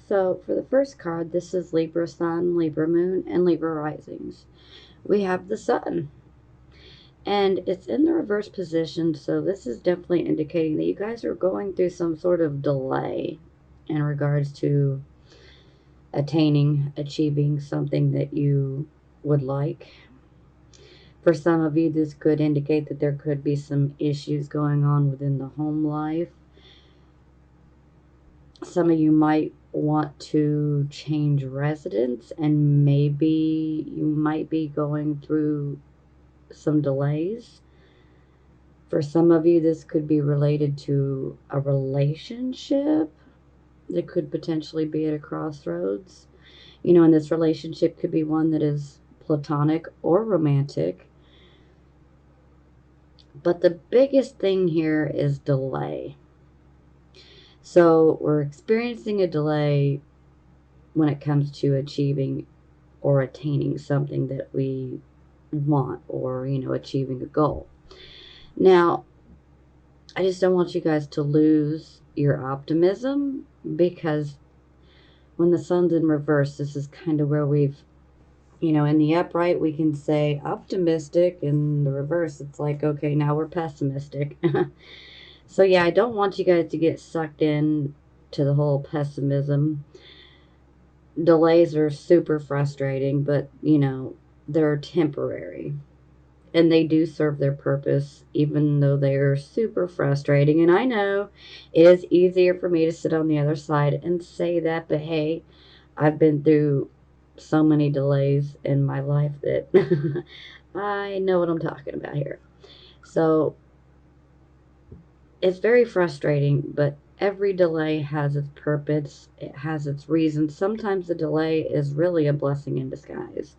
So for the first card, this is Libra Sun, Libra Moon, and Libra Risings. We have the Sun. And it's in the reverse position, so this is definitely indicating that you guys are going through some sort of delay in regards to achieving something that you would like. For some of you, this could indicate that there could be some issues going on within the home life. Some of you might want to change residence, and maybe you might be going through some delays. For some of you, this could be related to a relationship that could potentially be at a crossroads. And this relationship could be one that is platonic or romantic. But the biggest thing here is delay. So we're experiencing a delay when it comes to achieving or attaining something that we want, or, achieving a goal. Now, I just don't want you guys to lose your optimism, because when the sun's in reverse, this is kind of where we've, in the upright, we can say optimistic. In the reverse, it's like, okay, now we're pessimistic. So, yeah, I don't want you guys to get sucked in to the whole pessimism. Delays are super frustrating, but, they're temporary. And they do serve their purpose, even though they are super frustrating. And I know it is easier for me to sit on the other side and say that, but hey, I've been through so many delays in my life that I know what I'm talking about here. So it's very frustrating, but every delay has its purpose, it has its reason. Sometimes the delay is really a blessing in disguise,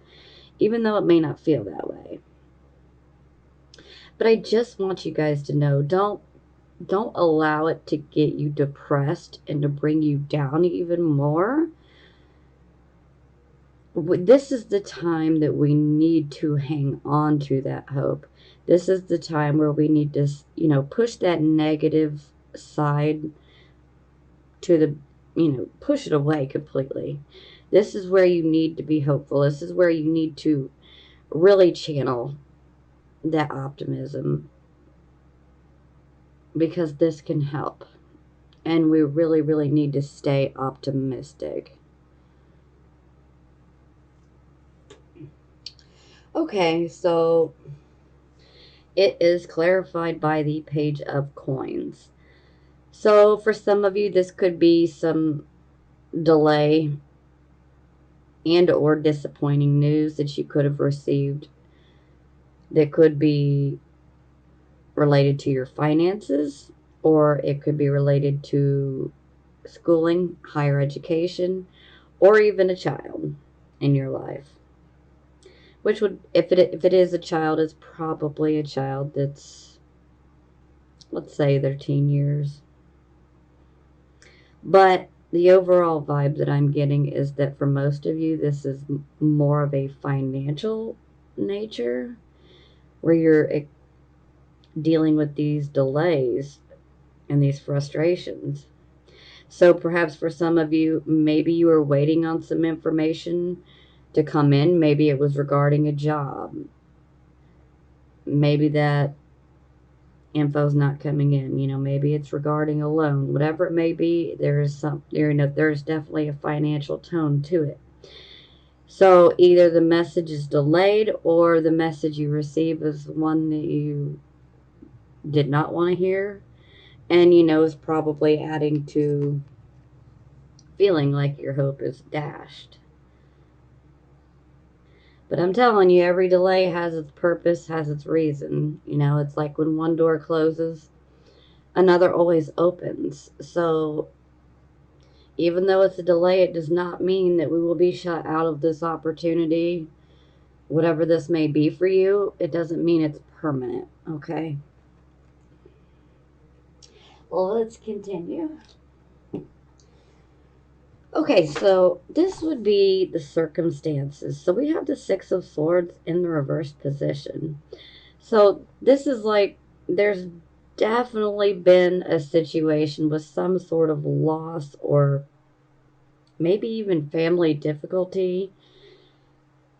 even though it may not feel that way. But I just want you guys to know, don't allow it to get you depressed and to bring you down even more. This is the time that we need to hang on to that hope. This is the time where we need to, push that negative side to push it away completely. This is where you need to be hopeful. This is where you need to really channel that optimism, because this can help. And we really, really need to stay optimistic. Okay, so it is clarified by the Page of Coins. So for some of you, this could be some delay and or disappointing news that you could have received that could be related to your finances, or it could be related to schooling, higher education, or even a child in your life. Which would, if it is a child, it's probably a child that's, let's say, their teen years. But the overall vibe that I'm getting is that for most of you, this is more of a financial nature, where you're dealing with these delays and these frustrations. So perhaps for some of you, maybe you were waiting on some information to come in. Maybe it was regarding a job. Maybe that info's not coming in. Maybe it's regarding a loan. Whatever it may be, there's definitely a financial tone to it. So either the message is delayed, or the message you receive is one that you did not want to hear, and is probably adding to feeling like your hope is dashed. But I'm telling you, every delay has its purpose, has its reason. It's like when one door closes, another always opens. So even though it's a delay, it does not mean that we will be shut out of this opportunity. Whatever this may be for you, it doesn't mean it's permanent, okay? Well, let's continue. Okay, so this would be the circumstances. So we have the Six of Swords in the reverse position. So this is like, there's definitely been a situation with some sort of loss or maybe even family difficulty.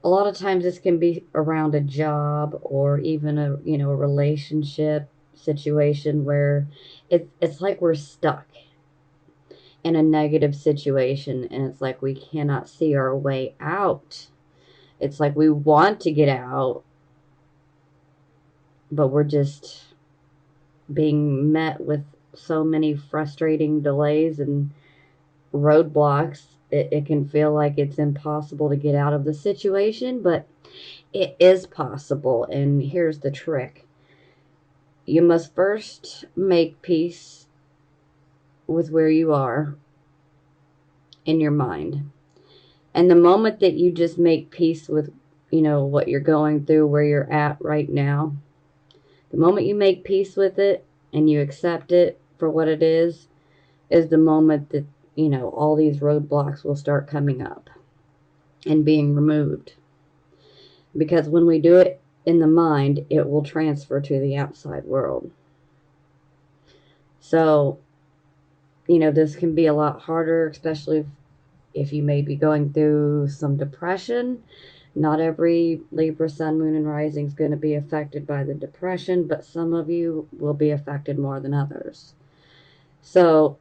A lot of times this can be around a job or even a relationship situation where it's like we're stuck in a negative situation, and it's like we cannot see our way out. It's like we want to get out, but we're just being met with so many frustrating delays and roadblocks. It can feel like it's impossible to get out of the situation, but it is possible. And here's the trick: you must first make peace with where you are in your mind. And the moment that you just make peace with, what you're going through, where you're at right now, the moment you make peace with it and you accept it for what it is the moment that, all these roadblocks will start coming up and being removed. Because when we do it in the mind, it will transfer to the outside world. So, this can be a lot harder, especially if you may be going through some depression. Not every Libra sun, moon, and rising is going to be affected by the depression, but some of you will be affected more than others. So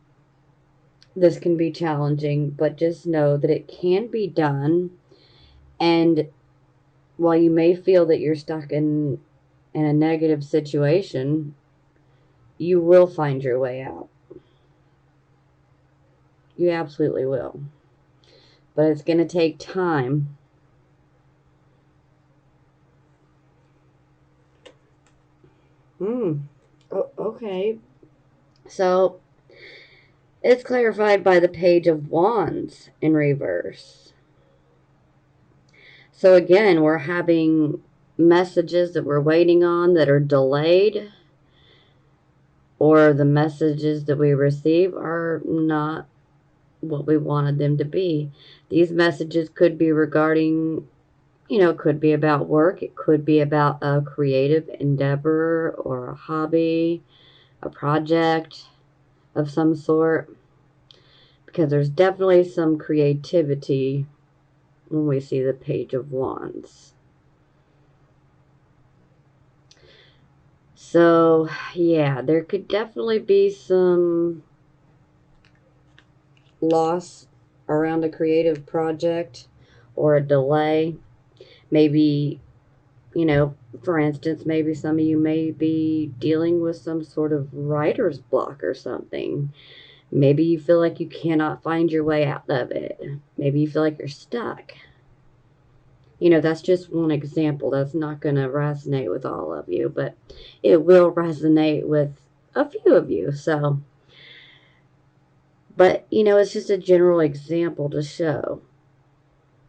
this can be challenging, but just know that it can be done. And while you may feel that you're stuck in a negative situation, you will find your way out. You absolutely will. But it's going to take time. Okay. So it's clarified by the Page of Wands in reverse. So again, we're having messages that we're waiting on that are delayed, or the messages that we receive are not what we wanted them to be. These messages could be regarding, could be about work. It could be about a creative endeavor or a hobby, a project of some sort. Because there's definitely some creativity when we see the Page of Wands. So, yeah, there could definitely be some loss around a creative project or a delay. Maybe, for instance, maybe some of you may be dealing with some sort of writer's block or something. Maybe you feel like you cannot find your way out of it. Maybe you feel like you're stuck. That's just one example. That's not going to resonate with all of you, but it will resonate with a few of you. So, but, it's just a general example to show.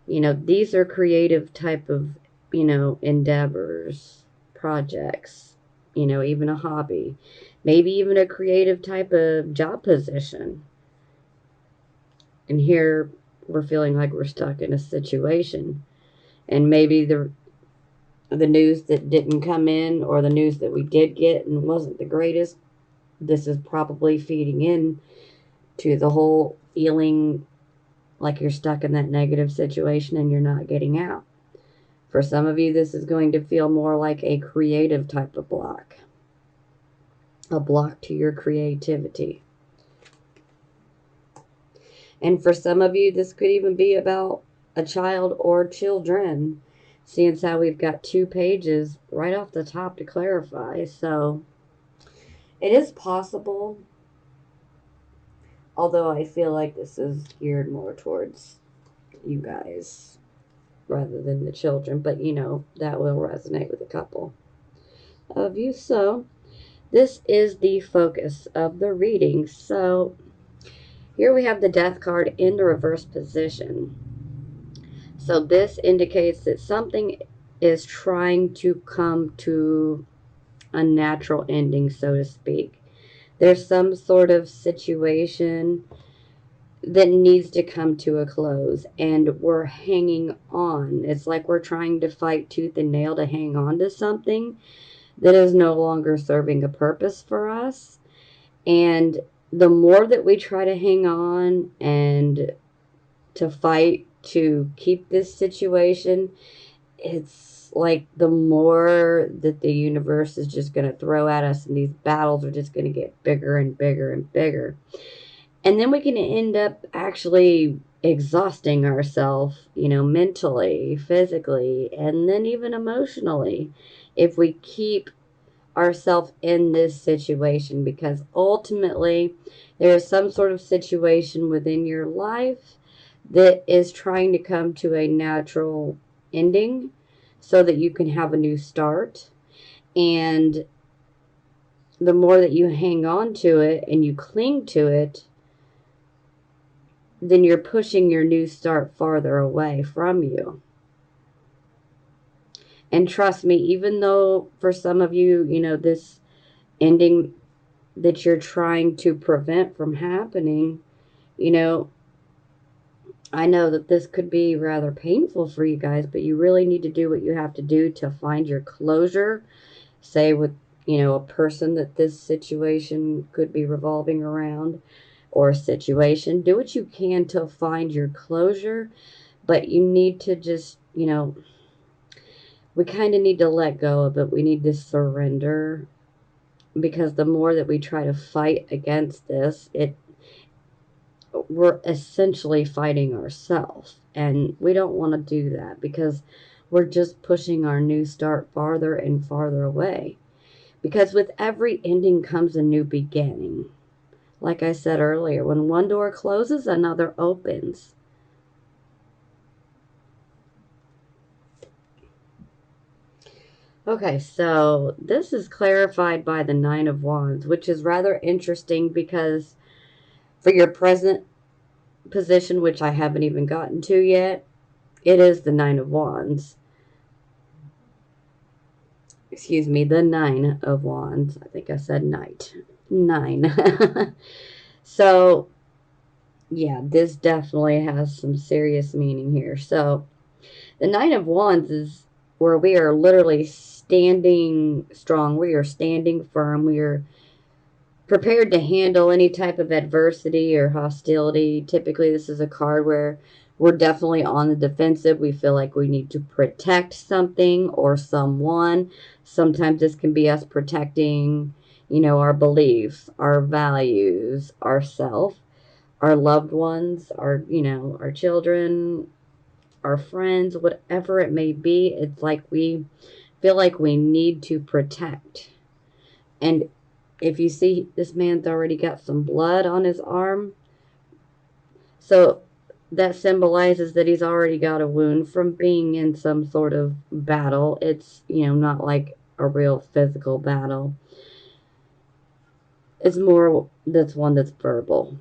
These are creative type of, endeavors, projects, even a hobby, maybe even a creative type of job position. And here we're feeling like we're stuck in a situation. And maybe the news that didn't come in, or the news that we did get and wasn't the greatest, this is probably feeding in to the whole feeling like you're stuck in that negative situation and you're not getting out. For some of you, this is going to feel more like a creative type of block, a block to your creativity. And for some of you, this could even be about a child or children, seeing as how we've got 2 pages right off the top to clarify. So it is possible, although I feel like this is geared more towards you guys rather than the children. But, that will resonate with a couple of you. So this is the focus of the reading. So here we have the Death card in the reverse position. So this indicates that something is trying to come to a natural ending, so to speak. There's some sort of situation that needs to come to a close, and we're hanging on. It's like we're trying to fight tooth and nail to hang on to something that is no longer serving a purpose for us. And the more that we try to hang on and to fight to keep this situation, it's like the more that the universe is just going to throw at us, and these battles are just going to get bigger and bigger and bigger. And then we can end up actually exhausting ourselves, mentally, physically, and then even emotionally if we keep ourselves in this situation, because ultimately there is some sort of situation within your life that is trying to come to a natural ending so that you can have a new start. And the more that you hang on to it and you cling to it, then you're pushing your new start farther away from you. And trust me, even though for some of you, this ending that you're trying to prevent from happening, I know that this could be rather painful for you guys, but you really need to do what you have to do to find your closure. Say with, a person that this situation could be revolving around, or a situation. Do what you can to find your closure, but you need to just, we kind of need to let go of it. We need to surrender, because the more that we try to fight against this, we're essentially fighting ourselves, and we don't want to do that, because we're just pushing our new start farther and farther away. Because with every ending comes a new beginning. Like I said earlier, when one door closes, another opens. Okay, so this is clarified by the Nine of Wands, which is rather interesting, because for your present position, which I haven't even gotten to yet, it is the Nine of Wands. Excuse me, the Nine of Wands. I think I said Knight. 9. So, yeah, this definitely has some serious meaning here. So, the Nine of Wands is where we are literally standing strong. We are standing firm. We are prepared to handle any type of adversity or hostility. Typically, this is a card where we're definitely on the defensive. We feel like we need to protect something or someone. Sometimes this can be us protecting, our beliefs, our values, ourself, our loved ones, our children, our friends, whatever it may be. It's like we feel like we need to protect. And if you see, this man's already got some blood on his arm. So that symbolizes that he's already got a wound from being in some sort of battle. It's, not like a real physical battle. It's more that's one that's verbal.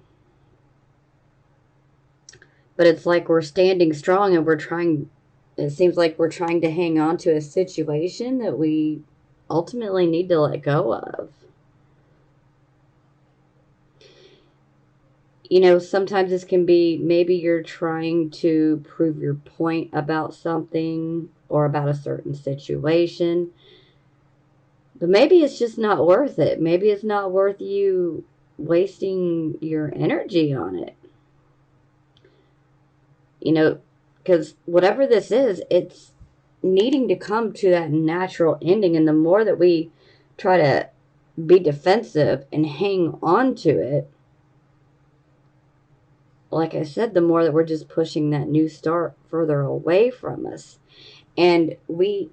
But it's like we're standing strong, and it seems like we're trying to hang on to a situation that we ultimately need to let go of. Sometimes this can be, maybe you're trying to prove your point about something or about a certain situation, but maybe it's just not worth it. Maybe it's not worth you wasting your energy on it. Because whatever this is, it's needing to come to that natural ending. And the more that we try to be defensive and hang on to it, like I said, the more that we're just pushing that new start further away from us. And we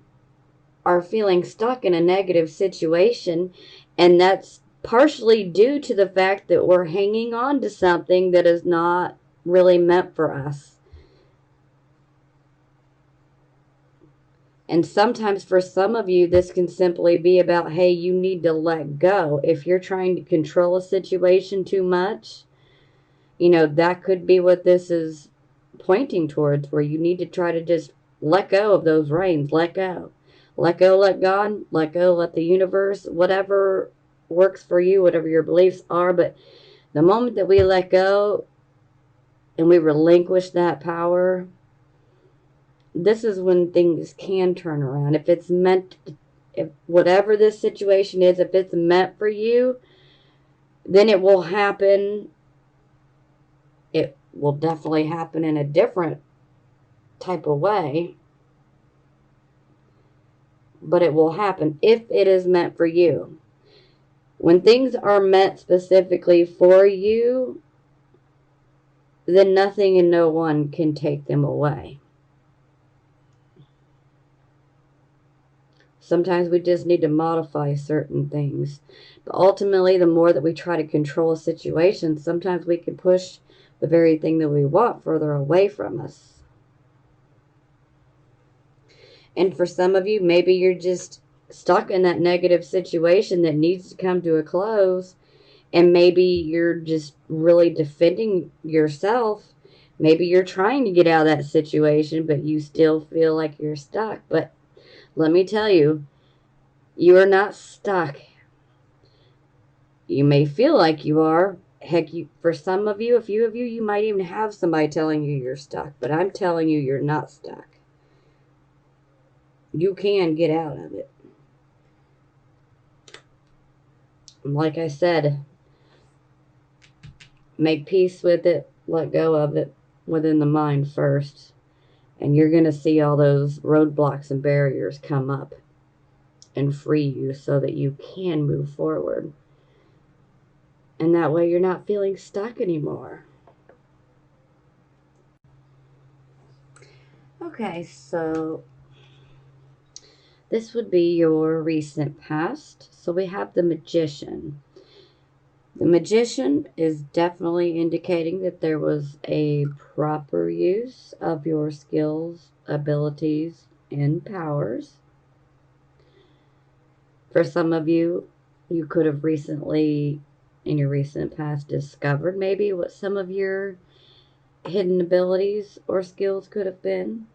are feeling stuck in a negative situation. And that's partially due to the fact that we're hanging on to something that is not really meant for us. And sometimes for some of you, this can simply be about, hey, you need to let go. If you're trying to control a situation too much, that could be what this is pointing towards, where you need to try to just let go of those reins. Let go. Let go, let God. Let go, let the universe, whatever works for you, whatever your beliefs are. But the moment that we let go and we relinquish that power, this is when things can turn around. If it's meant, if whatever this situation is, if it's meant for you, then it will happen. will definitely happen in a different type of way, but it will happen if it is meant for you. When things are meant specifically for you, then nothing and no one can take them away. Sometimes we just need to modify certain things. But ultimately, the more that we try to control a situation, sometimes we can push the very thing that we want further away from us. And for some of you, maybe you're just stuck in that negative situation that needs to come to a close. And maybe you're just really defending yourself. Maybe you're trying to get out of that situation, but you still feel like you're stuck. But let me tell you, you are not stuck. You may feel like you are. Heck, for some of you, a few of you, you might even have somebody telling you you're stuck. But I'm telling you, you're not stuck. You can get out of it. Like I said, make peace with it. Let go of it within the mind first. And you're going to see all those roadblocks and barriers come up and free you so that you can move forward. And that way you're not feeling stuck anymore. Okay, so this would be your recent past. So we have the Magician. The Magician is definitely indicating that there was a proper use of your skills, abilities, and powers. For some of you, you could have recently, in your recent past, discovered maybe what some of your hidden abilities or skills could have been.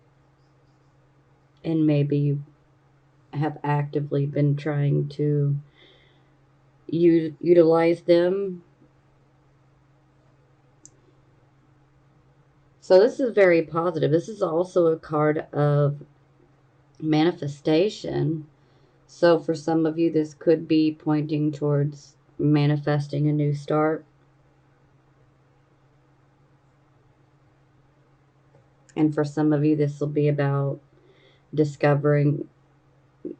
And maybe you have actively been trying to utilize them. So this is very positive. This is also a card of manifestation. So for some of you, this could be pointing towards manifesting a new start. And for some of you, this will be about discovering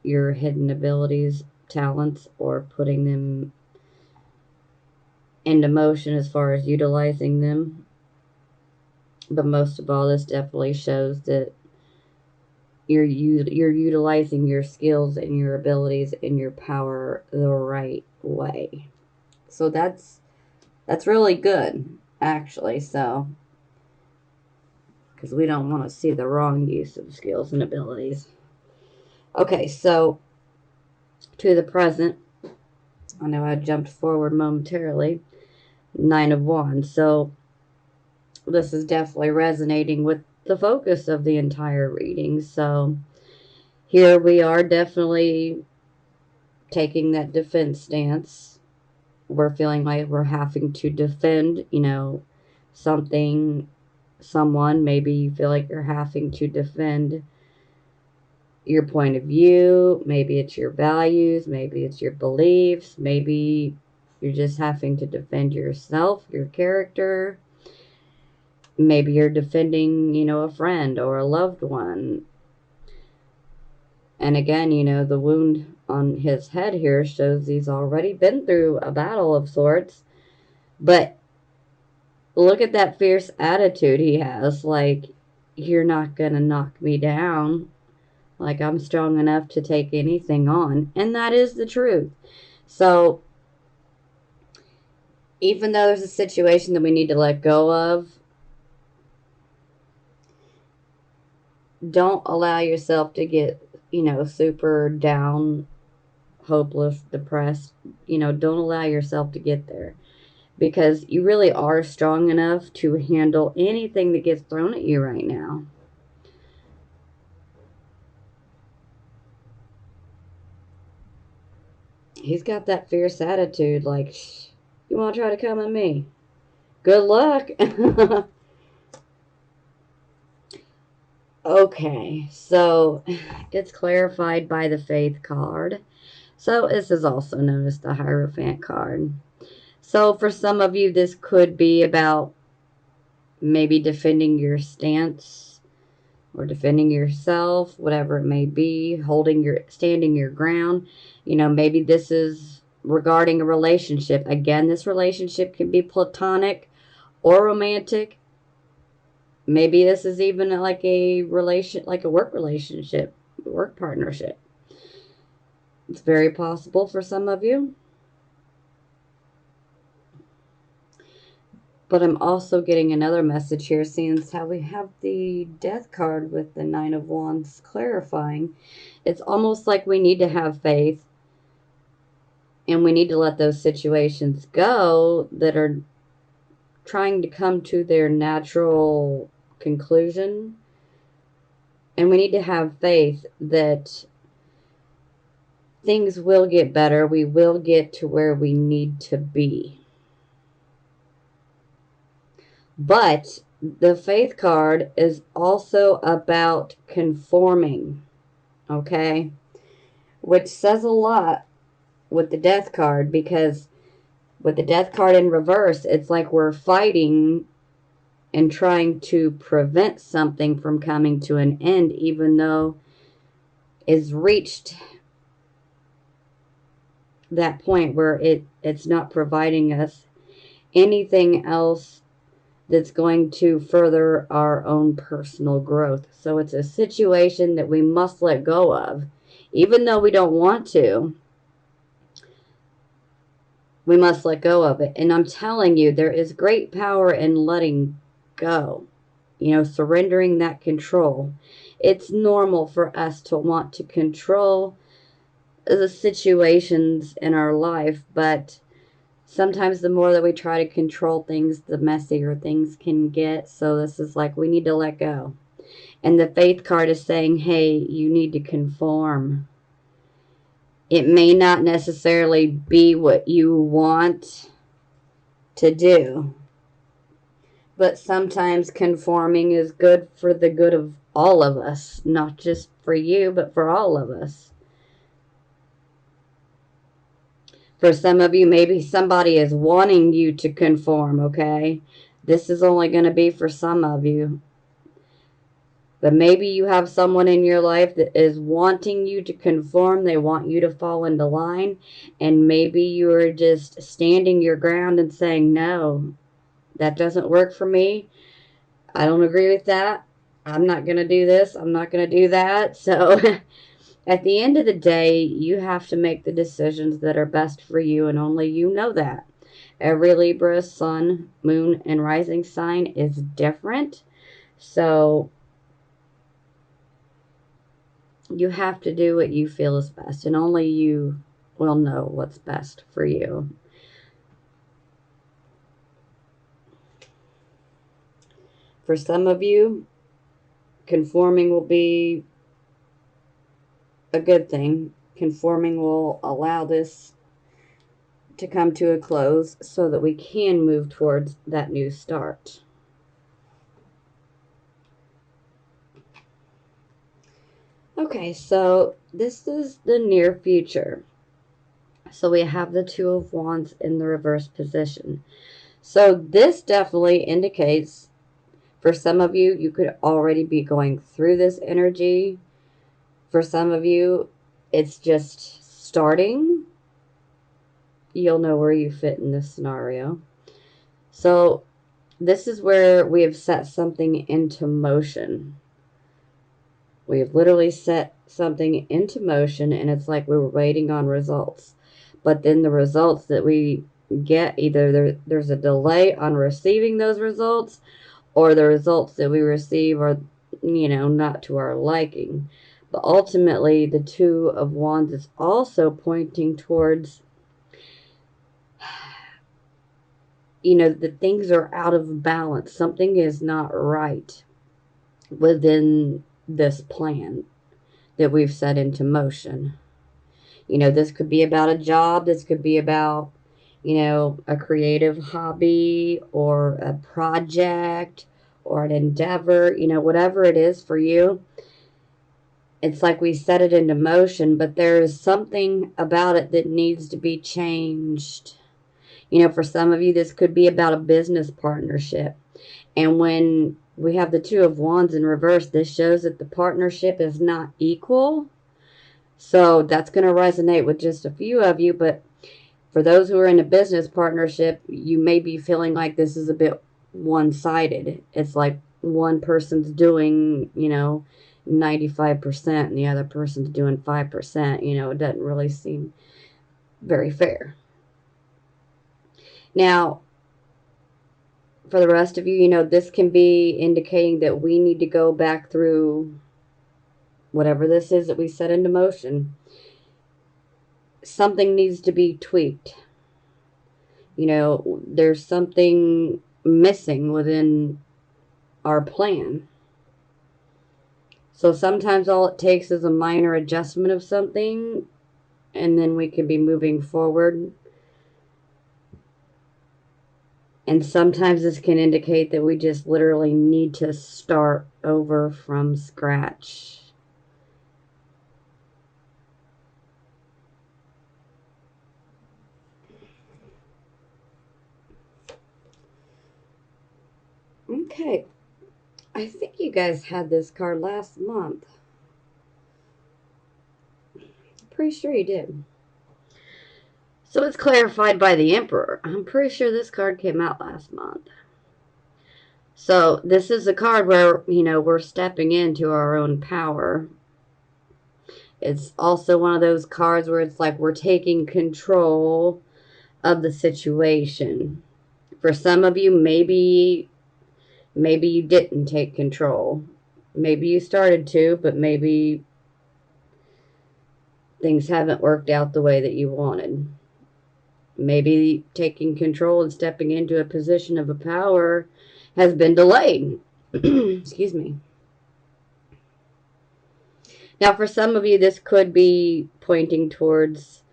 your hidden abilities, talents, or putting them into motion as far as utilizing them. But most of all, this definitely shows that you're utilizing your skills and your abilities and your power the right way. So that's really good, actually. So, because we don't want to see the wrong use of skills and abilities. Okay, so to the present, I know I jumped forward momentarily. 9 of Wands. So this is definitely resonating with the focus of the entire reading. So here we are definitely taking that defense stance. We're feeling like we're having to defend, something, someone. Maybe you feel like you're having to defend your point of view. Maybe it's your values. Maybe it's your beliefs. Maybe you're just having to defend yourself, your character. Maybe you're defending, a friend or a loved one. And again, the wound on his head here shows he's already been through a battle of sorts. But look at that fierce attitude he has. Like, you're not going to knock me down. Like, I'm strong enough to take anything on. And that is the truth. So, even though there's a situation that we need to let go of, don't allow yourself to get, super down, hopeless, depressed. Don't allow yourself to get there. Because you really are strong enough to handle anything that gets thrown at you right now. He's got that fierce attitude, like, you want to try to come at me? Good luck. Okay, so it's clarified by the Faith card. So this is also known as the Hierophant card. So for some of you, this could be about maybe defending your stance or defending yourself, whatever it may be, standing your ground. Maybe this is regarding a relationship. Again, this relationship can be platonic or romantic. Maybe this is even like a work relationship, work partnership. It's very possible for some of you. But I'm also getting another message here, seeing how we have the Death card with the Nine of Wands clarifying. It's almost like we need to have faith, and we need to let those situations go that are trying to come to their natural conclusion. And we need to have faith that things will get better. We will get to where we need to be. But the Faith card is also about conforming, okay? Which says a lot with the Death card, because with the Death card in reverse, it's like we're fighting and trying to prevent something from coming to an end, even though it's reached that point where it's not providing us anything else that's going to further our own personal growth. So it's a situation that we must let go of. Even though we don't want to, we must let go of it. And I'm telling you, there is great power in letting go. Surrendering that control. It's normal for us to want to control the situations in our life, but sometimes the more that we try to control things, the messier things can get. So this is like, we need to let go. And the Faith card is saying, hey, you need to conform. It may not necessarily be what you want to do, but sometimes conforming is good for the good of all of us, not just for you, but for all of us. For some of you, maybe somebody is wanting you to conform, okay? This is only going to be for some of you. But maybe you have someone in your life that is wanting you to conform. They want you to fall into line. And maybe you're just standing your ground and saying, no, that doesn't work for me. I don't agree with that. I'm not going to do this. I'm not going to do that. So at the end of the day, you have to make the decisions that are best for you, and only you know that. Every Libra, sun, moon, and rising sign is different. So you have to do what you feel is best, and only you will know what's best for you. For some of you, conforming will be a good thing. Conforming will allow this to come to a close so that we can move towards that new start. Okay, so this is the near future. So we have the Two of Wands in the reverse position. So this definitely indicates, for some of you, you could already be going through this energy. For some of you, it's just starting. You'll know where you fit in this scenario. So this is where we have set something into motion. We have literally set something into motion, and it's like we were waiting on results. But then the results that we get, either there's a delay on receiving those results, or the results that we receive are, not to our liking. But ultimately, the Two of Wands is also pointing towards, that things are out of balance. Something is not right within this plan that we've set into motion. This could be about a job. This could be about, a creative hobby or a project or an endeavor, whatever it is for you. It's like we set it into motion, but there is something about it that needs to be changed. For some of you, this could be about a business partnership. And when we have the Two of Wands in reverse, this shows that the partnership is not equal. So that's going to resonate with just a few of you. But for those who are in a business partnership, you may be feeling like this is a bit one-sided. It's like one person's doing, 95% and the other person's doing 5%. It doesn't really seem very fair. Now, for the rest of you, this can be indicating that we need to go back through whatever this is that we set into motion. Something needs to be tweaked. There's something missing within our plan. So sometimes all it takes is a minor adjustment of something, and then we can be moving forward. And sometimes this can indicate that we just literally need to start over from scratch. Okay. I think you guys had this card last month. Pretty sure you did. So it's clarified by the Emperor. I'm pretty sure this card came out last month. So this is a card where, we're stepping into our own power. It's also one of those cards where it's like we're taking control of the situation. For some of you, maybe you didn't take control. Maybe you started to, but maybe things haven't worked out the way that you wanted. Maybe taking control and stepping into a position of a power has been delayed. Excuse me. Now, for some of you, this could be pointing towards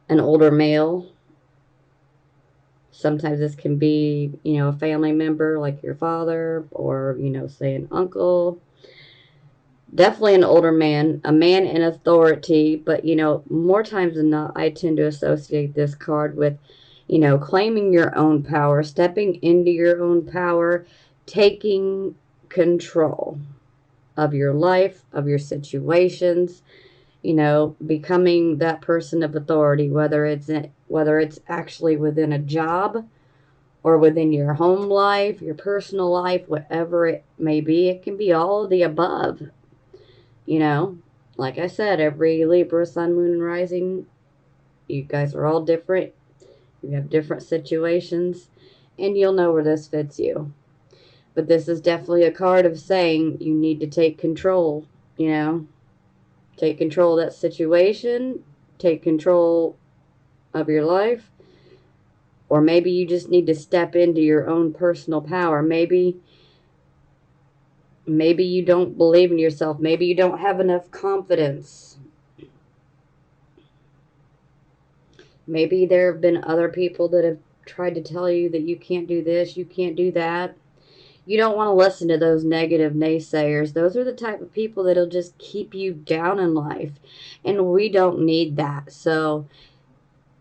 an older male. Sometimes this can be, a family member like your father or, say an uncle. Definitely an older man, a man in authority, but, more times than not, I tend to associate this card with, claiming your own power, stepping into your own power, taking control of your life, of your situations, becoming that person of authority, whether it's actually within a job or within your home life, your personal life, whatever it may be. It can be all of the above. Like I said, every Libra, Sun, Moon, and Rising, you guys are all different. You have different situations, and you'll know where this fits you. But this is definitely a card of saying you need to take control, Take control of that situation, take control of your life, or maybe you just need to step into your own personal power. Maybe you don't believe in yourself. Maybe you don't have enough confidence. Maybe there have been other people that have tried to tell you that you can't do this, you can't do that. You don't want to listen to those negative naysayers. Those are the type of people that'll just keep you down in life. And we don't need that. So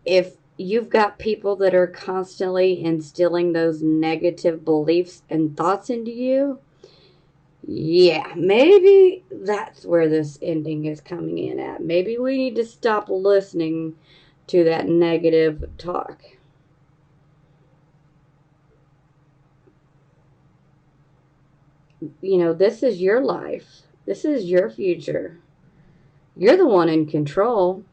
if you've got people that are constantly instilling those negative beliefs and thoughts into you, yeah, maybe that's where this ending is coming in at. Maybe we need to stop listening to that negative talk. This is your life. This is your future. You're the one in control.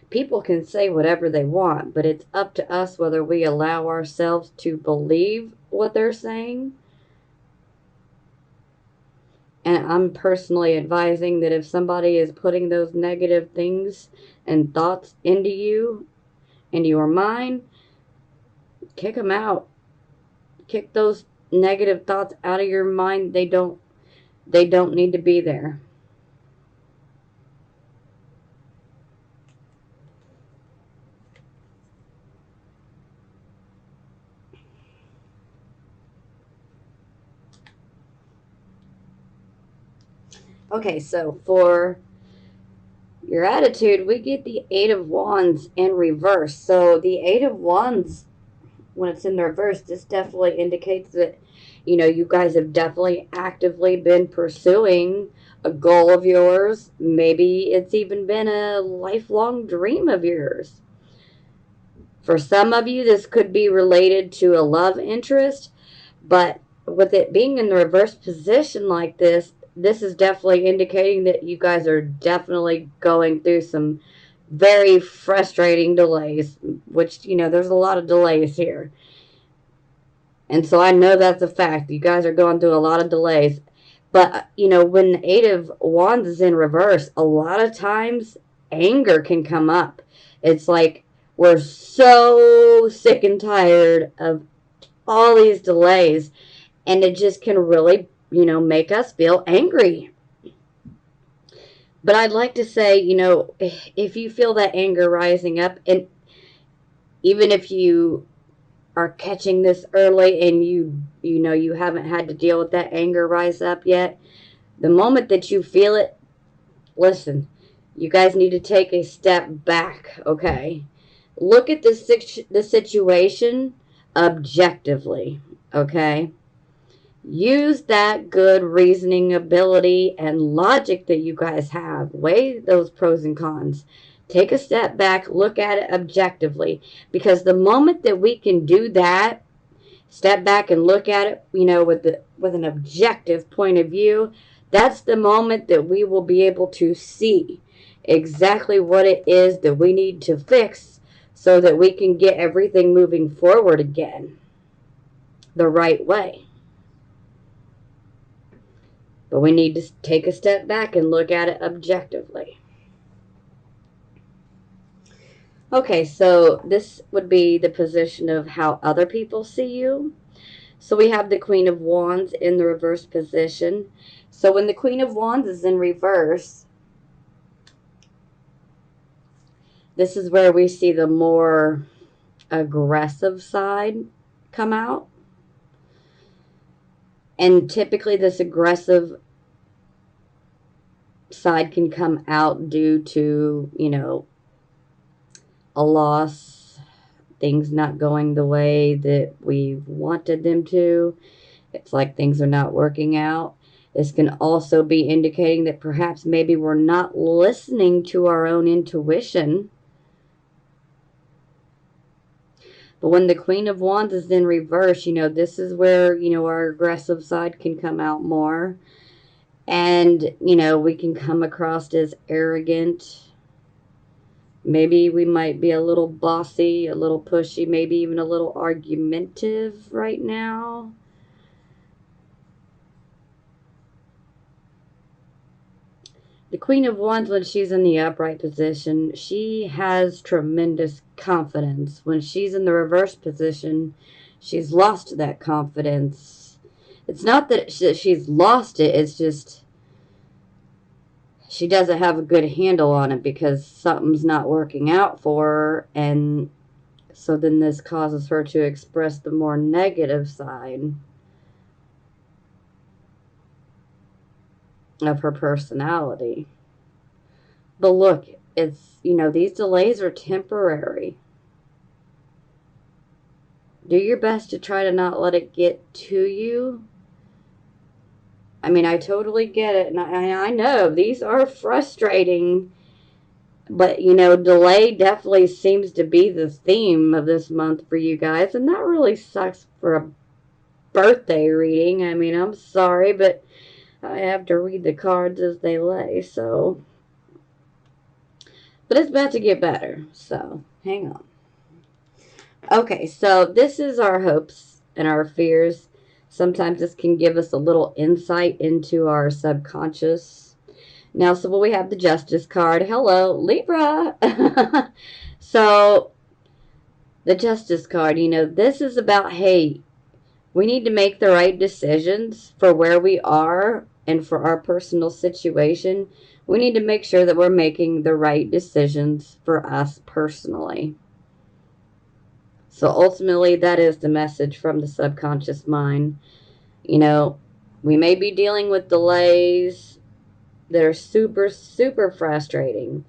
People can say whatever they want, but it's up to us whether we allow ourselves to believe what they're saying. And I'm personally advising that if somebody is putting those negative things and thoughts into you, into your mind, kick them out. Kick those negative thoughts out of your mind. They don't need to be there. Okay, so for your attitude, we get the Eight of Wands in reverse. So the Eight of Wands, when it's in the reverse, this definitely indicates that You guys have definitely actively been pursuing a goal of yours. Maybe it's even been a lifelong dream of yours. For some of you, this could be related to a love interest, but with it being in the reverse position like this is definitely indicating that you guys are definitely going through some very frustrating delays, which, there's a lot of delays here. And so I know that's a fact. You guys are going through a lot of delays. But, when the Eight of Wands is in reverse, a lot of times anger can come up. It's like we're so sick and tired of all these delays, and it just can really, make us feel angry. But I'd like to say, if you feel that anger rising up, and even if you are catching this early and you haven't had to deal with that anger rise up yet, the moment that you feel it, listen, you guys need to take a step back, okay? Look at the situation objectively, okay? Use that good reasoning ability and logic that you guys have. Weigh those pros and cons. Take a step back, look at it objectively. Because the moment that we can do that, step back and look at it, with an objective point of view, that's the moment that we will be able to see exactly what it is that we need to fix so that we can get everything moving forward again the right way. But we need to take a step back and look at it objectively. Okay, so this would be the position of how other people see you. So we have the Queen of Wands in the reverse position. So when the Queen of Wands is in reverse, this is where we see the more aggressive side come out. And typically this aggressive side can come out due to, a loss, things not going the way that we wanted them to. It's like things are not working out. This can also be indicating that perhaps maybe we're not listening to our own intuition. But when the Queen of Wands is in reverse, this is where, our aggressive side can come out more. And, we can come across as arrogant. Maybe we might be a little bossy, a little pushy, maybe even a little argumentative right now. The Queen of Wands, when she's in the upright position, she has tremendous confidence. When she's in the reverse position, she's lost that confidence. It's not that she's lost it, it's just she doesn't have a good handle on it because something's not working out for her, and so then this causes her to express the more negative side of her personality. But look, it's, these delays are temporary. Do your best to try to not let it get to you. I mean, I totally get it, and I know these are frustrating, but, delay definitely seems to be the theme of this month for you guys, and that really sucks for a birthday reading. I mean, I'm sorry, but I have to read the cards as they lay, so. But it's about to get better, so hang on. Okay, so this is our hopes and our fears. Sometimes this can give us a little insight into our subconscious. Now, so we have the Justice card. Hello, Libra. So, the Justice card, this is about, hey, we need to make the right decisions for where we are and for our personal situation. We need to make sure that we're making the right decisions for us personally. So ultimately, that is the message from the subconscious mind. We may be dealing with delays that are super, super frustrating.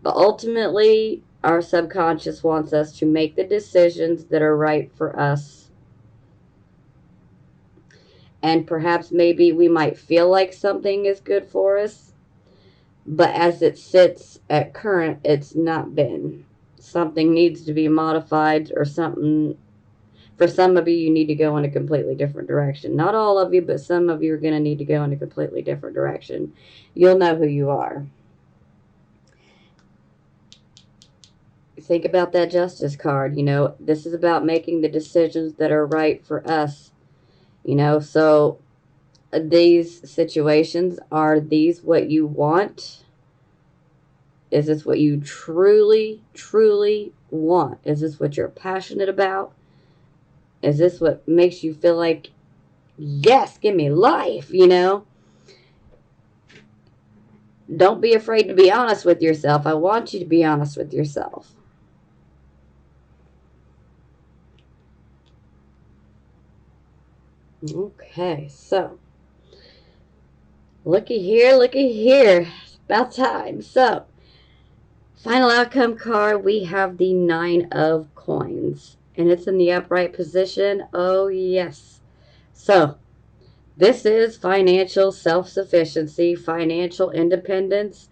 But ultimately, our subconscious wants us to make the decisions that are right for us. And perhaps maybe we might feel like something is good for us, but as it sits at current, it's not been. Something needs to be modified, or something. For some of you, you need to go in a completely different direction. Not all of you, but some of you are going to need to go in a completely different direction. You'll know who you are. Think about that justice card. This is about making the decisions that are right for us. So these situations, are these what you want? Is this what you truly, truly want? Is this what you're passionate about? Is this what makes you feel like, yes, give me life, Don't be afraid to be honest with yourself. I want you to be honest with yourself. Okay, so looky here, looky here. It's about time. So, final outcome card, we have the 9 of coins. And it's in the upright position. Oh, yes. So, this is financial self-sufficiency, financial independence,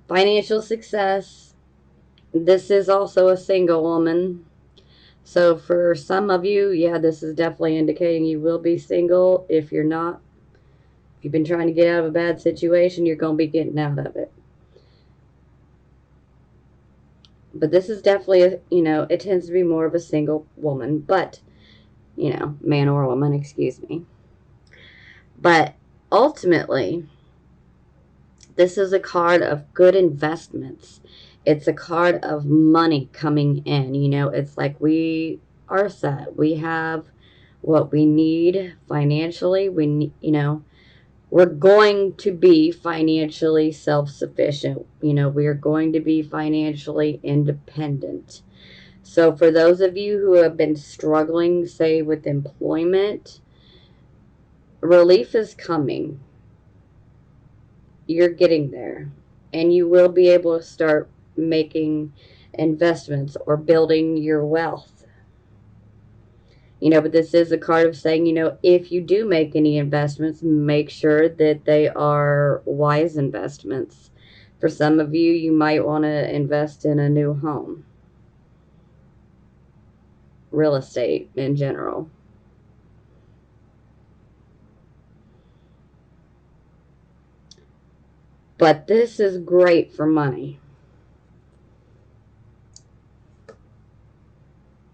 financial success. This is also a single woman. So for some of you, yeah, this is definitely indicating you will be single. If you're not, if you've been trying to get out of a bad situation, you're going to be getting out of it. But this is definitely, it tends to be more of a single woman, but, man or woman, excuse me. But ultimately, this is a card of good investments. It's a card of money coming in. It's like we are set. We have what we need financially. We're going to be financially self-sufficient. We are going to be financially independent. So for those of you who have been struggling, say, with employment, relief is coming. You're getting there. And you will be able to start making investments or building your wealth. But this is a card of saying, if you do make any investments, make sure that they are wise investments. For some of you, you might want to invest in a new home. Real estate in general. But this is great for money.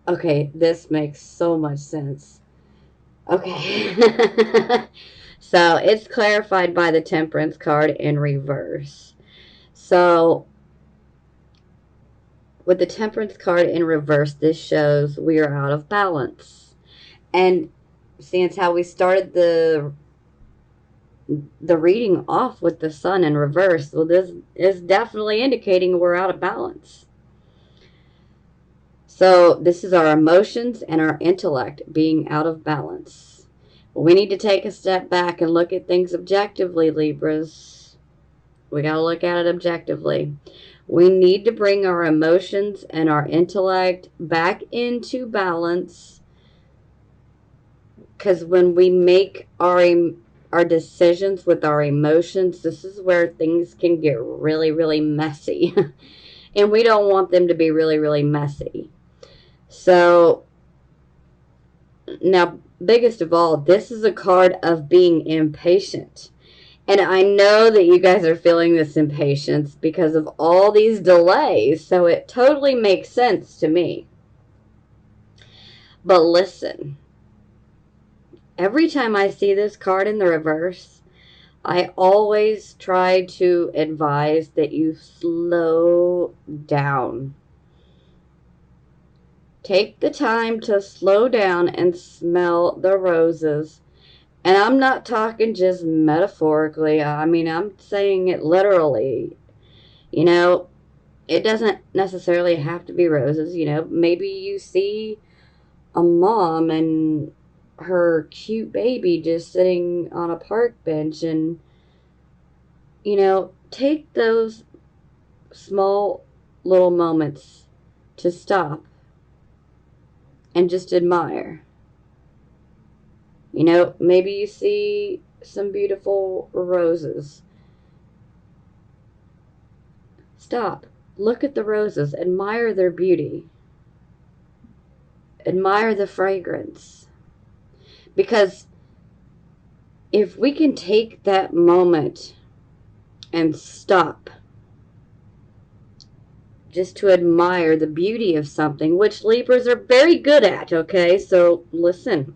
Okay, this makes so much sense. Okay. So it's clarified by the Temperance card in reverse. So with the Temperance card in reverse, this shows we are out of balance. And since how we started the reading off with the Sun in reverse, well, this is definitely indicating we're out of balance. So this is our emotions and our intellect being out of balance. We need to take a step back and look at things objectively, Libras. We got to look at it objectively. We need to bring our emotions and our intellect back into balance, because when we make our decisions with our emotions, this is where things can get really, really messy. And we don't want them to be really, really messy. So, now, biggest of all, this is a card of being impatient. And I know that you guys are feeling this impatience because of all these delays, so it totally makes sense to me. But listen, every time I see this card in the reverse, I always try to advise that you slow down. Take the time to slow down and smell the roses. And I'm not talking just metaphorically. I'm saying it literally. It doesn't necessarily have to be roses. Maybe you see a mom and her cute baby just sitting on a park bench, and, take those small little moments to stop and just admire. You know, maybe you see some beautiful roses. Stop. Look at the roses. Admire their beauty. Admire the fragrance. Because if we can take that moment and stop just to admire the beauty of something, which Libras are very good at, okay? So listen.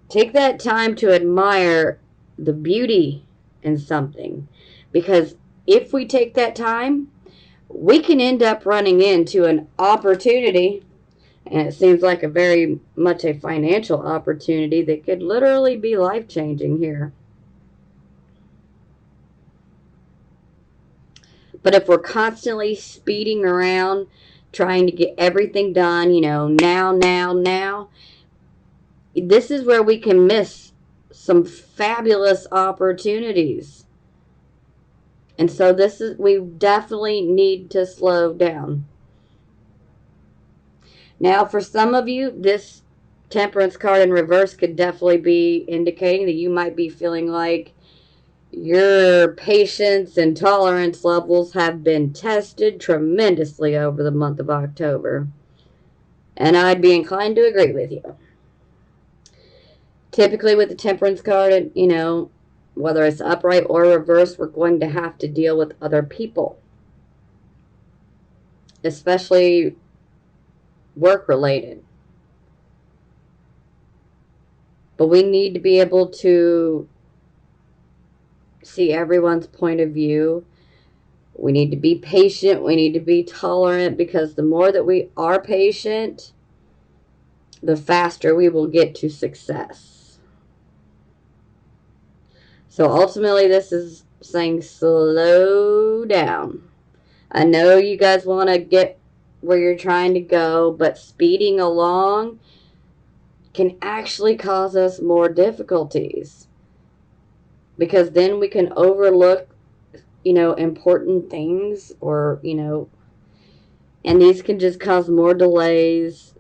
Take that time to admire the beauty in something. Because if we take that time, we can end up running into an opportunity, and it seems like a very much a financial opportunity that could literally be life-changing here. But if we're constantly speeding around, trying to get everything done, you know, now, this is where we can miss some fabulous opportunities. And so we definitely need to slow down. Now, for some of you, this Temperance card in reverse could definitely be indicating that you might be feeling like your patience and tolerance levels have been tested tremendously over the month of October. And I'd be inclined to agree with you. Typically with the Temperance card, you know, whether it's upright or reverse, we're going to have to deal with other people. Especially work related. But we need to be able to see everyone's point of view. We need to be patient. We need to be tolerant, because the more that we are patient, the faster we will get to success. So ultimately, this is saying slow down. I know you guys want to get where you're trying to go, but speeding along can actually cause us more difficulties, because then we can overlook, you know, important things, or, you know, and these can just cause more delays,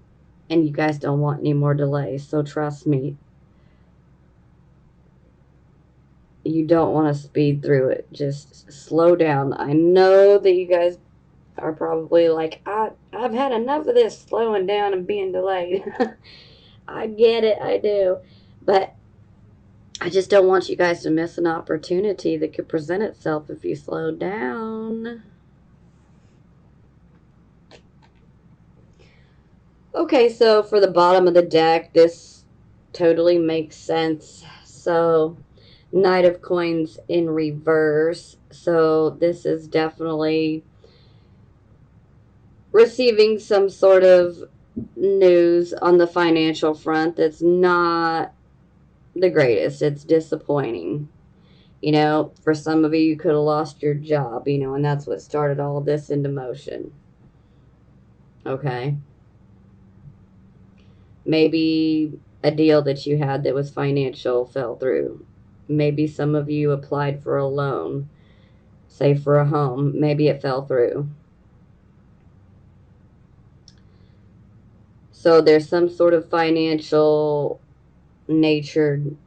and you guys don't want any more delays. So trust me, you don't want to speed through it. Just slow down. I know that you guys are probably like, I've had enough of this slowing down and being delayed. I get it, I do. But I just don't want you guys to miss an opportunity that could present itself if you slow down. Okay, so for the bottom of the deck, this totally makes sense. So, Knight of Coins in reverse. So, this is definitely receiving some sort of news on the financial front that's not the greatest. It's disappointing. You know, for some of you, you could have lost your job, you know, and that's what started all of this into motion. Okay. Maybe a deal that you had that was financial fell through. Maybe some of you applied for a loan, say for a home. Maybe it fell through. So there's some sort of financial natured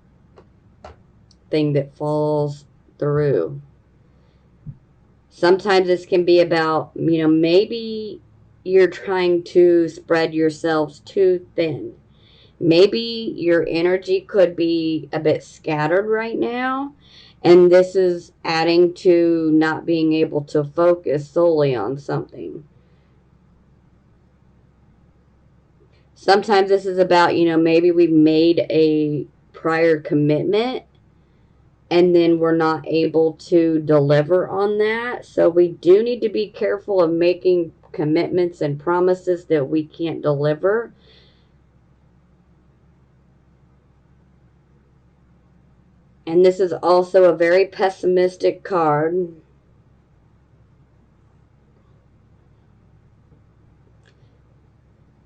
thing that falls through. Sometimes this can be about, you know, maybe you're trying to spread yourselves too thin. Maybe your energy could be a bit scattered right now, and this is adding to not being able to focus solely on something. Sometimes this is about, you know, maybe we made a prior commitment and then we're not able to deliver on that. So we do need to be careful of making commitments and promises that we can't deliver. And this is also a very pessimistic card.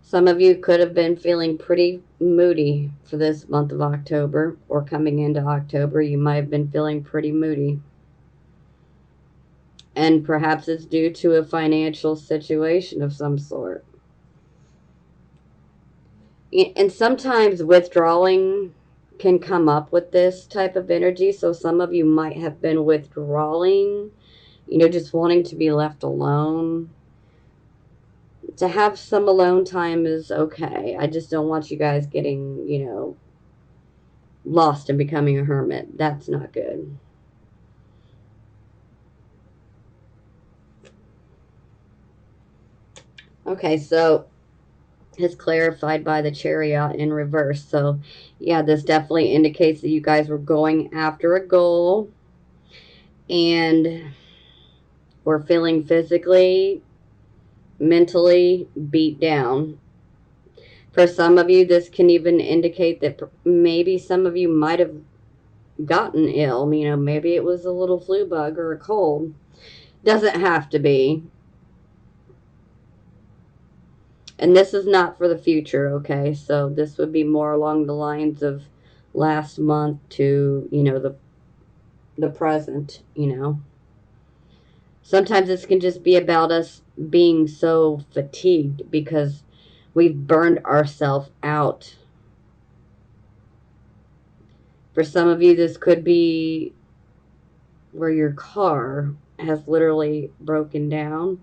Some of you could have been feeling pretty moody for this month of October, or coming into October, you might have been feeling pretty moody. And perhaps it's due to a financial situation of some sort. And sometimes withdrawing can come up with this type of energy. So some of you might have been withdrawing, just wanting to be left alone. To have some alone time is okay. I just don't want you guys getting, lost and becoming a hermit. That's not good. Okay, so it's clarified by the Chariot in reverse. So, yeah, this definitely indicates that you guys were going after a goal and were feeling physically, mentally beat down. For some of you, this can even indicate that maybe some of you might have gotten ill. Maybe it was a little flu bug or a cold. Doesn't have to be. And this is not for the future, okay? So this would be more along the lines of last month to, the present, Sometimes this can just be about us being so fatigued because we've burned ourselves out. For some of you, this could be where your car has literally broken down.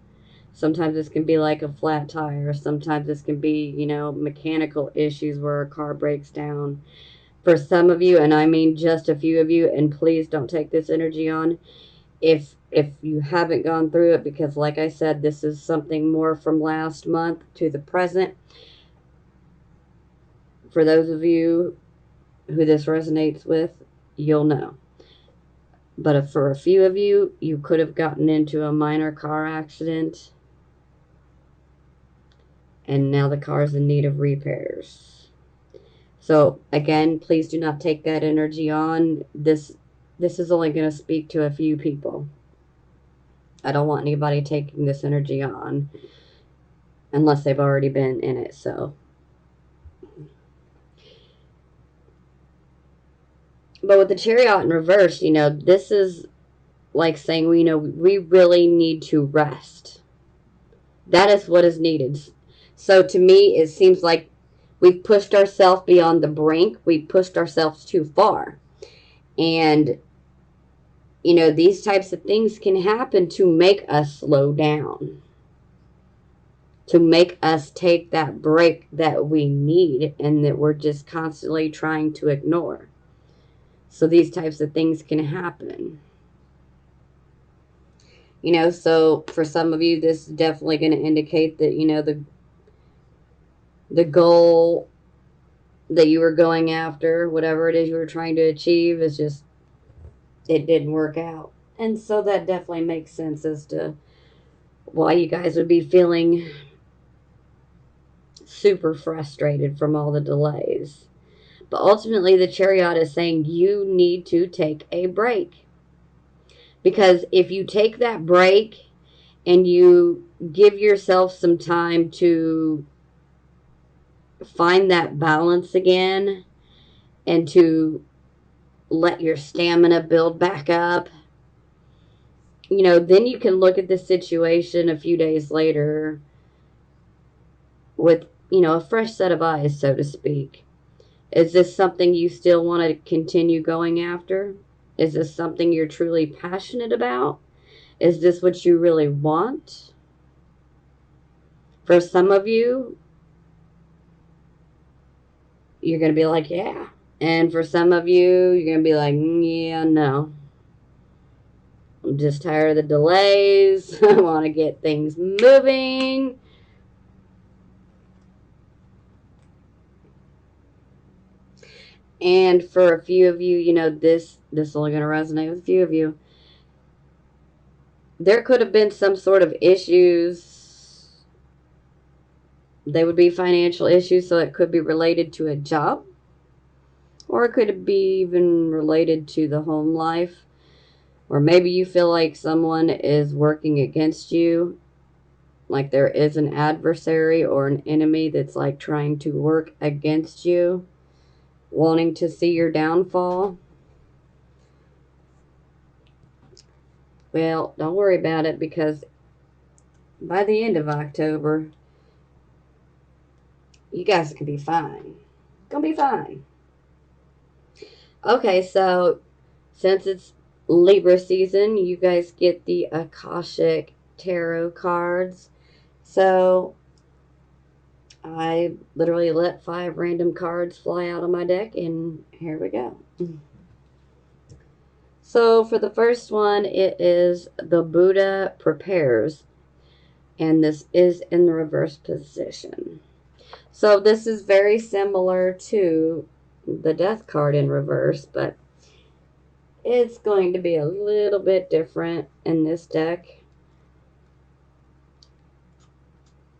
Sometimes this can be like a flat tire. Sometimes this can be, mechanical issues where a car breaks down. For some of you, and I mean just a few of you, and please don't take this energy on if you haven't gone through it, because like I said, this is something more from last month to the present. For those of you who this resonates with, you'll know. But for a few of you, you could have gotten into a minor car accident and now the car is in need of repairs. So again, please do not take that energy on. This is only going to speak to a few people. I don't want anybody taking this energy on unless they've already been in it. So, but with the Chariot in reverse, this is like saying, we really need to rest. That is what is needed. So to me, it seems like we've pushed ourselves beyond the brink. We've pushed ourselves too far. And, these types of things can happen to make us slow down, to make us take that break that we need and that we're just constantly trying to ignore. So these types of things can happen. So for some of you, this is definitely going to indicate that, the goal that you were going after, whatever it is you were trying to achieve, is just, it didn't work out. And so that definitely makes sense as to why you guys would be feeling super frustrated from all the delays. But ultimately, the Chariot is saying you need to take a break. Because if you take that break and you give yourself some time to find that balance again and to let your stamina build back up, then you can look at this situation a few days later with, a fresh set of eyes, so to speak. Is this something you still want to continue going after? Is this something you're truly passionate about? Is this what you really want? For some of you, you're going to be like, yeah. And for some of you, you're going to be like, yeah, no. I'm just tired of the delays. I want to get things moving. And for a few of you, this is only going to resonate with a few of you. There could have been some sort of issues. They would be financial issues, so it could be related to a job. Or it could be even related to the home life. Or maybe you feel like someone is working against you. Like there is an adversary or an enemy that's like trying to work against you, wanting to see your downfall. Well, don't worry about it, because by the end of October, you guys can be fine. Gonna be fine. Okay, so since it's Libra season, you guys get the Akashic Tarot cards. So I literally let 5 random cards fly out of my deck, and here we go. So for the first one, it is the Buddha prepares, and this is in the reverse position. So this is very similar to the Death card in reverse, but it's going to be a little bit different in this deck.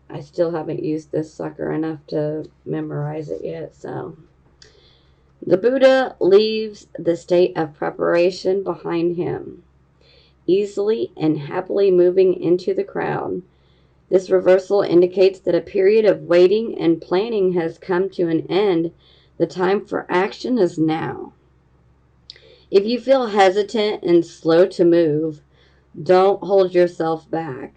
I still haven't used this sucker enough to memorize it yet, so. The Buddha leaves the state of preparation behind him, easily and happily moving into the crowd. This reversal indicates that a period of waiting and planning has come to an end. The time for action is now. If you feel hesitant and slow to move, don't hold yourself back.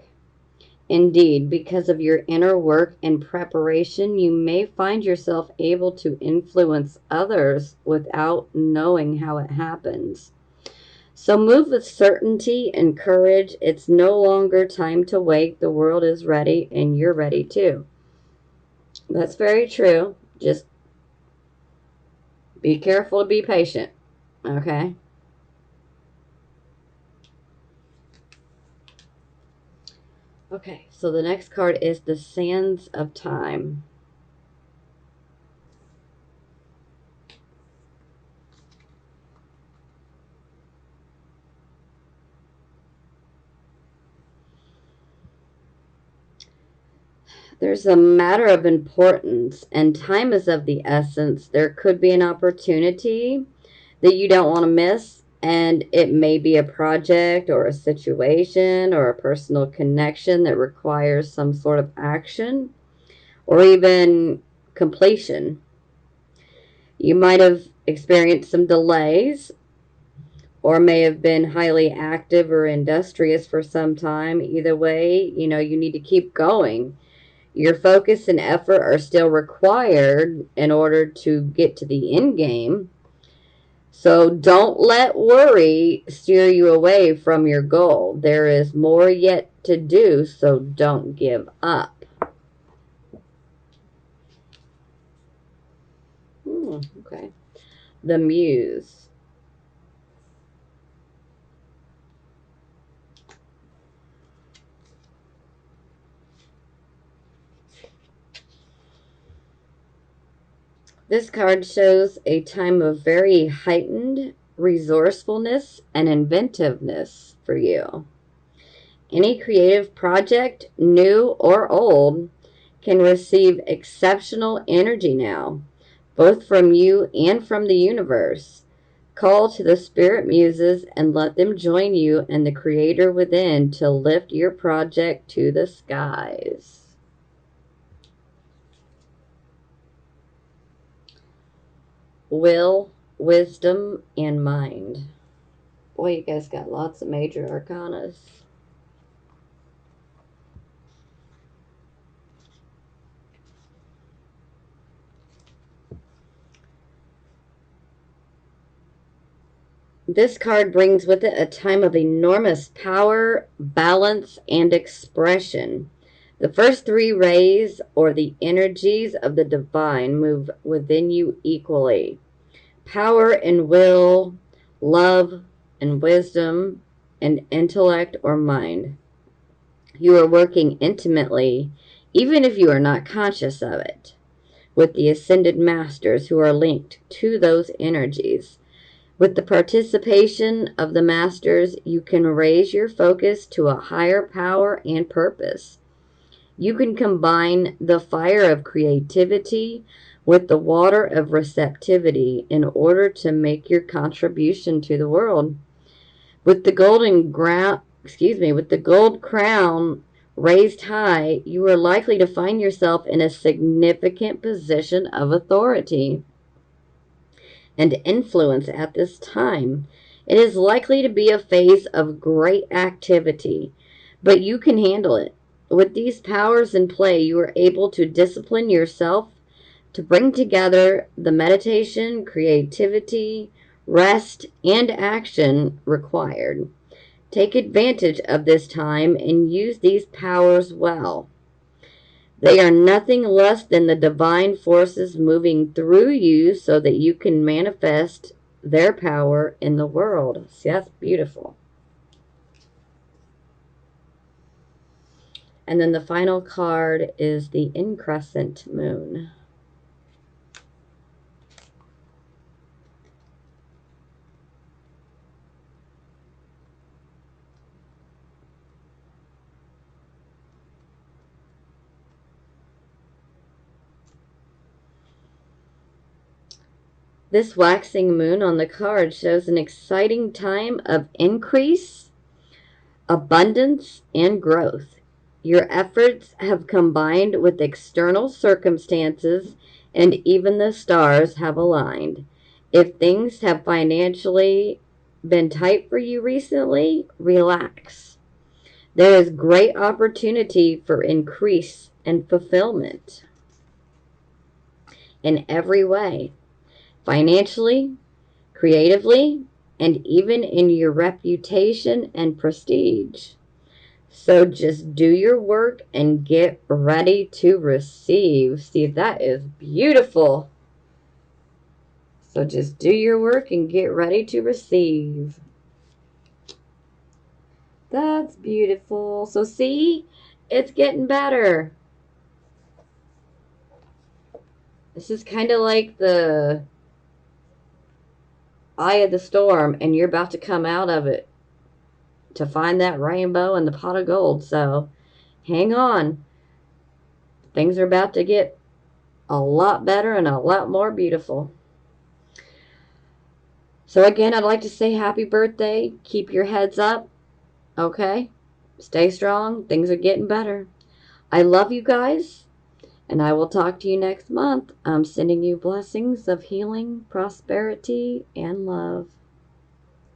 Indeed, because of your inner work and preparation, you may find yourself able to influence others without knowing how it happens. So move with certainty and courage. It's no longer time to wait. The world is ready, and you're ready too. That's very true. Just be careful to be patient. Okay? Okay, so the next card is the Sands of Time. There's a matter of importance, and time is of the essence. There could be an opportunity that you don't want to miss, and it may be a project or a situation or a personal connection that requires some sort of action or even completion. You might have experienced some delays or may have been highly active or industrious for some time. Either way, you need to keep going. Your focus and effort are still required in order to get to the end game. So don't let worry steer you away from your goal. There is more yet to do, so don't give up. Okay. The Muse. This card shows a time of very heightened resourcefulness and inventiveness for you. Any creative project, new or old, can receive exceptional energy now, both from you and from the universe. Call to the spirit muses and let them join you and the creator within to lift your project to the skies. Will, wisdom, and mind. Boy, you guys got lots of major arcanas. This card brings with it a time of enormous power, balance, and expression. The first 3 rays, or the energies of the divine, move within you equally. Power and will, love and wisdom, and intellect or mind. You are working intimately, even if you are not conscious of it, with the ascended masters who are linked to those energies. With the participation of the masters, you can raise your focus to a higher power and purpose. You can combine the fire of creativity with the water of receptivity in order to make your contribution to the world. With the with the gold crown raised high, you are likely to find yourself in a significant position of authority and influence at this time. It is likely to be a phase of great activity, but you can handle it. With these powers in play, you are able to discipline yourself to bring together the meditation, creativity, rest, and action required. Take advantage of this time and use these powers well. They are nothing less than the divine forces moving through you so that you can manifest their power in the world. See, that's beautiful. And then the final card is the increscent moon. This waxing moon on the card shows an exciting time of increase, abundance, and growth. Your efforts have combined with external circumstances, and even the stars have aligned. If things have financially been tight for you recently, relax. There is great opportunity for increase and fulfillment in every way, financially, creatively, and even in your reputation and prestige. So just do your work and get ready to receive. See, that is beautiful. So just do your work and get ready to receive. That's beautiful. So see, it's getting better. This is kind of like the eye of the storm, and you're about to come out of it to find that rainbow and the pot of gold. So hang on. Things are about to get a lot better and a lot more beautiful. So again, I'd like to say happy birthday. Keep your heads up. Okay? Stay strong. Things are getting better. I love you guys, and I will talk to you next month. I'm sending you blessings of healing, prosperity, and love.